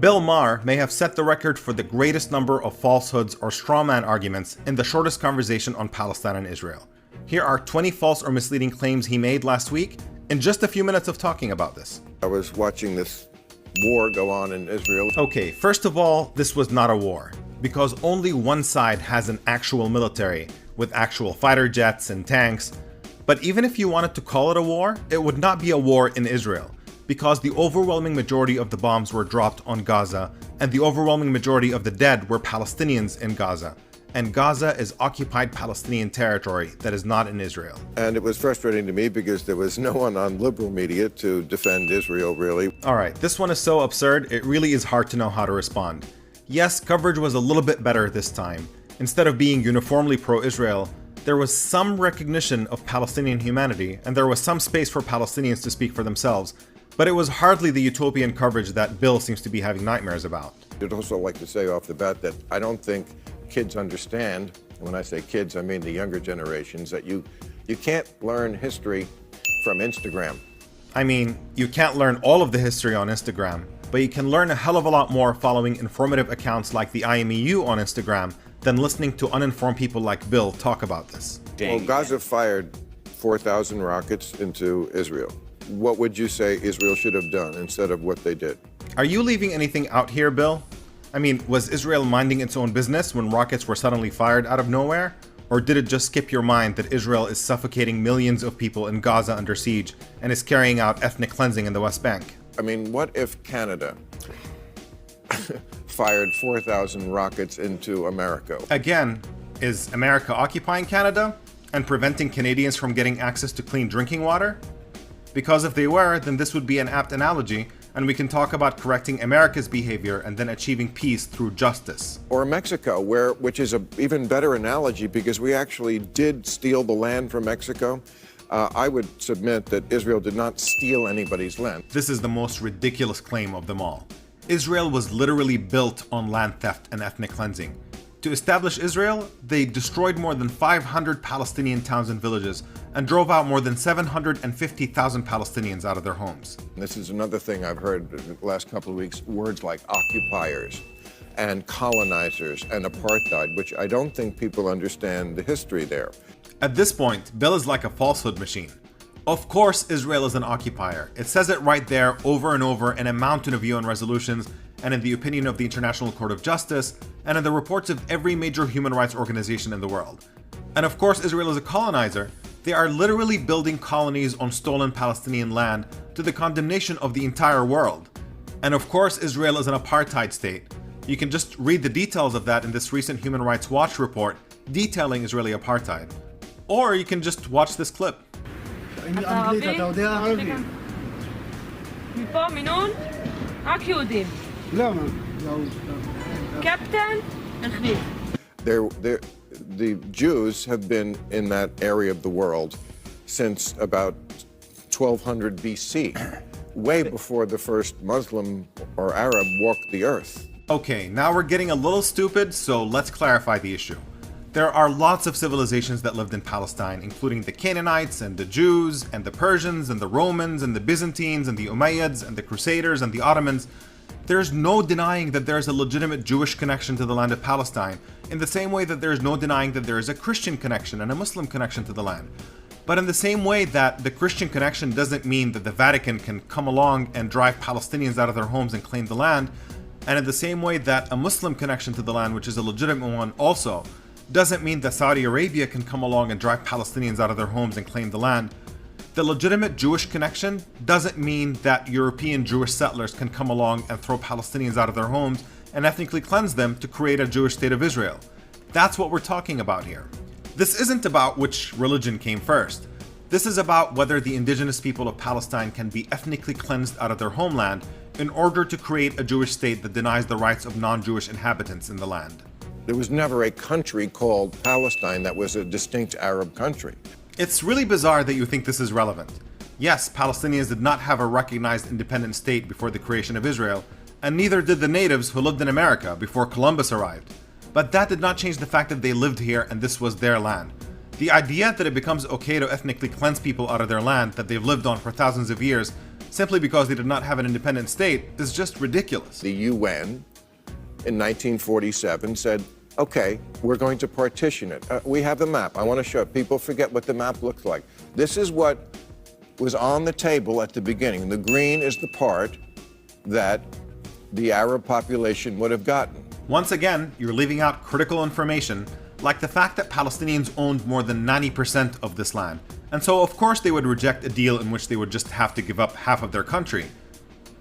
Bill Maher may have set the record for the greatest number of falsehoods or strawman arguments in the shortest conversation on Palestine and Israel. Here are 20 false or misleading claims he made last week in just a few minutes of talking about this. I was watching this war go on in Israel. Okay, first of all, this was not a war, because only one side has an actual military with actual fighter jets and tanks. But even if you wanted to call it a war, it would not be a war in Israel, because the overwhelming majority of the bombs were dropped on Gaza, and the overwhelming majority of the dead were Palestinians in Gaza. And Gaza is occupied Palestinian territory that is not in Israel. And it was frustrating to me because there was no one on liberal media to defend Israel, really. Alright, this one is so absurd, it really is hard to know how to respond. Yes, coverage was a little bit better this time. Instead of being uniformly pro-Israel, there was some recognition of Palestinian humanity, and there was some space for Palestinians to speak for themselves. But it was hardly the utopian coverage that Bill seems to be having nightmares about. I'd also like to say off the bat that I don't think kids understand, and when I say kids, I mean the younger generations, that you can't learn history from Instagram. I mean, you can't learn all of the history on Instagram, but you can learn a hell of a lot more following informative accounts like the IMEU on Instagram than listening to uninformed people like Bill talk about this. Well, Gaza fired 4,000 rockets into Israel. What would you say Israel should have done instead of what they did? Are you leaving anything out here, Bill? I mean, was Israel minding its own business when rockets were suddenly fired out of nowhere? Or did it just skip your mind that Israel is suffocating millions of people in Gaza under siege and is carrying out ethnic cleansing in the West Bank? I mean, what if Canada fired 4,000 rockets into America? Again, is America occupying Canada and preventing Canadians from getting access to clean drinking water? Because if they were, then this would be an apt analogy, and we can talk about correcting America's behavior and then achieving peace through justice. Or Mexico, which is an even better analogy because we actually did steal the land from Mexico. I would submit that Israel did not steal anybody's land. This is the most ridiculous claim of them all. Israel was literally built on land theft and ethnic cleansing. To establish Israel, they destroyed more than 500 Palestinian towns and villages and drove out more than 750,000 Palestinians out of their homes. This is another thing I've heard the last couple of weeks, words like occupiers and colonizers and apartheid, which I don't think people understand the history there. At this point, Bill is like a falsehood machine. Of course Israel is an occupier. It says it right there over and over in a mountain of UN resolutions and in the opinion of the International Court of Justice and in the reports of every major human rights organization in the world. And of course Israel is a colonizer. They are literally building colonies on stolen Palestinian land to the condemnation of the entire world. And of course Israel is an apartheid state. You can just read the details of that in this recent Human Rights Watch report detailing Israeli apartheid. Or you can just watch this clip. מפה, מנון, רק יהודים. למה? קפטן, החליט. The Jews have been in that area of the world since about 1200 BC, way before the first Muslim or Arab walked the earth. Okay, now we're getting a little stupid, so let's clarify the issue. There are lots of civilizations that lived in Palestine, including the Canaanites and the Jews and the Persians and the Romans and the Byzantines and the Umayyads and the Crusaders and the Ottomans. There's no denying that there is a legitimate Jewish connection to the land of Palestine, in the same way that there is no denying that there is a Christian connection and a Muslim connection to the land. But in the same way that the Christian connection doesn't mean that the Vatican can come along and drive Palestinians out of their homes and claim the land, and in the same way that a Muslim connection to the land, which is a legitimate one also, doesn't mean that Saudi Arabia can come along and drive Palestinians out of their homes and claim the land. The legitimate Jewish connection doesn't mean that European Jewish settlers can come along and throw Palestinians out of their homes and ethnically cleanse them to create a Jewish state of Israel. That's what we're talking about here. This isn't about which religion came first. This is about whether the indigenous people of Palestine can be ethnically cleansed out of their homeland in order to create a Jewish state that denies the rights of non-Jewish inhabitants in the land. There was never a country called Palestine that was a distinct Arab country. It's really bizarre that you think this is relevant. Yes, Palestinians did not have a recognized independent state before the creation of Israel, and neither did the natives who lived in America before Columbus arrived. But that did not change the fact that they lived here and this was their land. The idea that it becomes okay to ethnically cleanse people out of their land that they've lived on for thousands of years simply because they did not have an independent state is just ridiculous. The UN in 1947 said, okay, we're going to partition it. We have a map. I want to show it. People forget what the map looks like. This is what was on the table at the beginning. The green is the part that the Arab population would have gotten. Once again, you're leaving out critical information, like the fact that Palestinians owned more than 90% of this land. And so of course they would reject a deal in which they would just have to give up half of their country.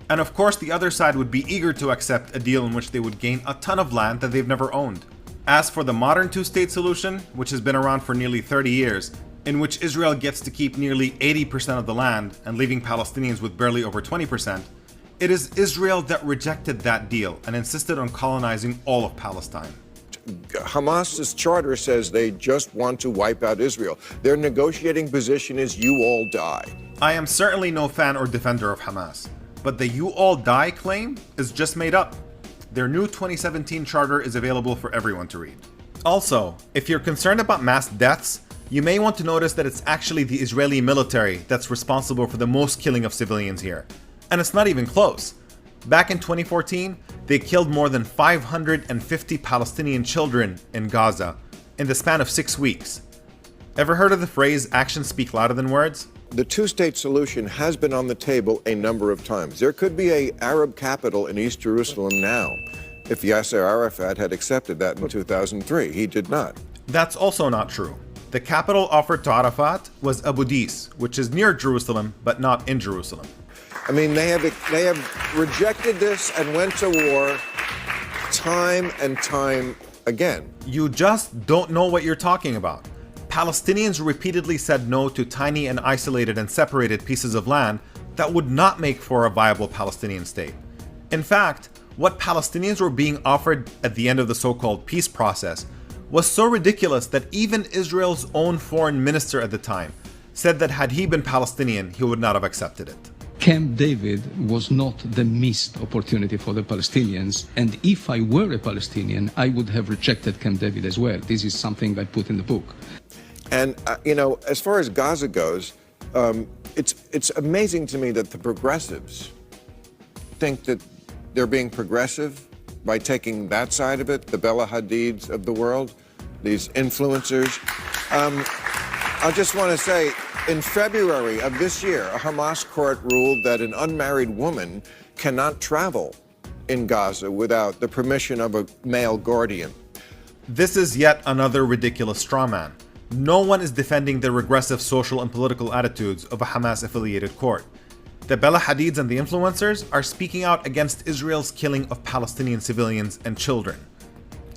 And of course the other side would be eager to accept a deal in which they would gain a ton of land that they've never owned. As for the modern two-state solution, which has been around for nearly 30 years, in which Israel gets to keep nearly 80% of the land and leaving Palestinians with barely over 20%, it is Israel that rejected that deal and insisted on colonizing all of Palestine. Hamas's charter says they just want to wipe out Israel. Their negotiating position is you all die. I am certainly no fan or defender of Hamas, but the you all die claim is just made up. Their new 2017 charter is available for everyone to read. Also, if you're concerned about mass deaths, you may want to notice that it's actually the Israeli military that's responsible for the most killing of civilians here. And it's not even close. Back in 2014, they killed more than 550 Palestinian children in Gaza in the span of 6 weeks. Ever heard of the phrase, actions speak louder than words? The two-state solution has been on the table a number of times. There could be an Arab capital in East Jerusalem now if Yasser Arafat had accepted that in 2003. He did not. That's also not true. The capital offered to Arafat was Abu Dis, which is near Jerusalem, but not in Jerusalem. I mean, they have rejected this and went to war time and time again. You just don't know what you're talking about. Palestinians repeatedly said no to tiny and isolated and separated pieces of land that would not make for a viable Palestinian state. In fact, what Palestinians were being offered at the end of the so-called peace process was so ridiculous that even Israel's own foreign minister at the time said that had he been Palestinian, he would not have accepted it. Camp David was not the missed opportunity for the Palestinians, and if I were a Palestinian, I would have rejected Camp David as well. This is something I put in the book. And, as far as Gaza goes, it's amazing to me that the progressives think that they're being progressive by taking that side of it, the Bella Hadids of the world, these influencers. I just want to say, in February of this year, a Hamas court ruled that an unmarried woman cannot travel in Gaza without the permission of a male guardian. This is yet another ridiculous strawman. No one is defending the regressive social and political attitudes of a Hamas-affiliated court. The Bella Hadids and the influencers are speaking out against Israel's killing of Palestinian civilians and children.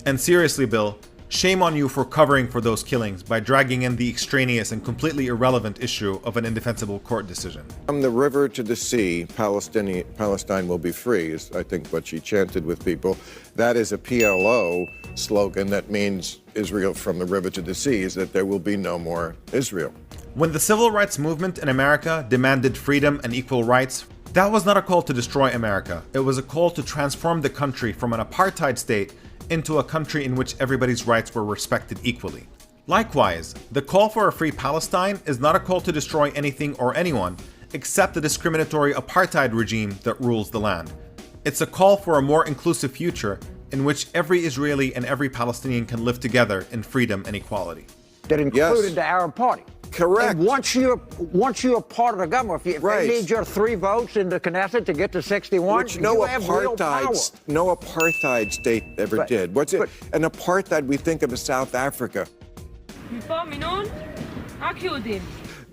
And seriously, Bill, shame on you for covering for those killings by dragging in the extraneous and completely irrelevant issue of an indefensible court decision. From the river to the sea, Palestine will be free, is I think what she chanted with people. That is a PLO slogan that means Israel from the river to the sea, is that there will be no more Israel. When the civil rights movement in America demanded freedom and equal rights, that was not a call to destroy America. It was a call to transform the country from an apartheid state into a country in which everybody's rights were respected equally. Likewise, the call for a free Palestine is not a call to destroy anything or anyone except the discriminatory apartheid regime that rules the land. It's a call for a more inclusive future in which every Israeli and every Palestinian can live together in freedom and equality. That included Yes. the Arab Party. Correct. And once you're part of the government, if Right. they need your 3 votes in the Knesset to get to 61, Which no you have real power. apartheid state ever Right. did. What's it? An apartheid we think of as South Africa. מפה, מנון, רק יהודים.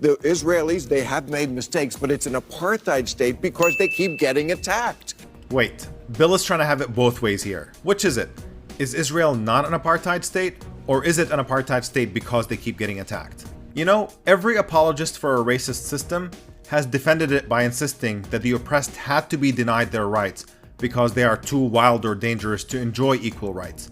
The Israelis, they have made mistakes, but it's an apartheid state because they keep getting attacked. Wait, Bill is trying to have it both ways here. Which is it? Is Israel not an apartheid state, or is it an apartheid state because they keep getting attacked? You know, every apologist for a racist system has defended it by insisting that the oppressed had to be denied their rights because they are too wild or dangerous to enjoy equal rights.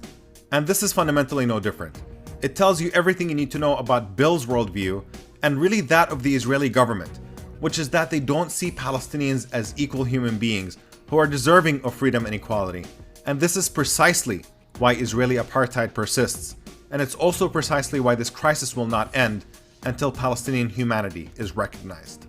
And this is fundamentally no different. It tells you everything you need to know about Bill's worldview, and really that of the Israeli government, which is that they don't see Palestinians as equal human beings who are deserving of freedom and equality. And this is precisely why Israeli apartheid persists. And it's also precisely why this crisis will not end until Palestinian humanity is recognized.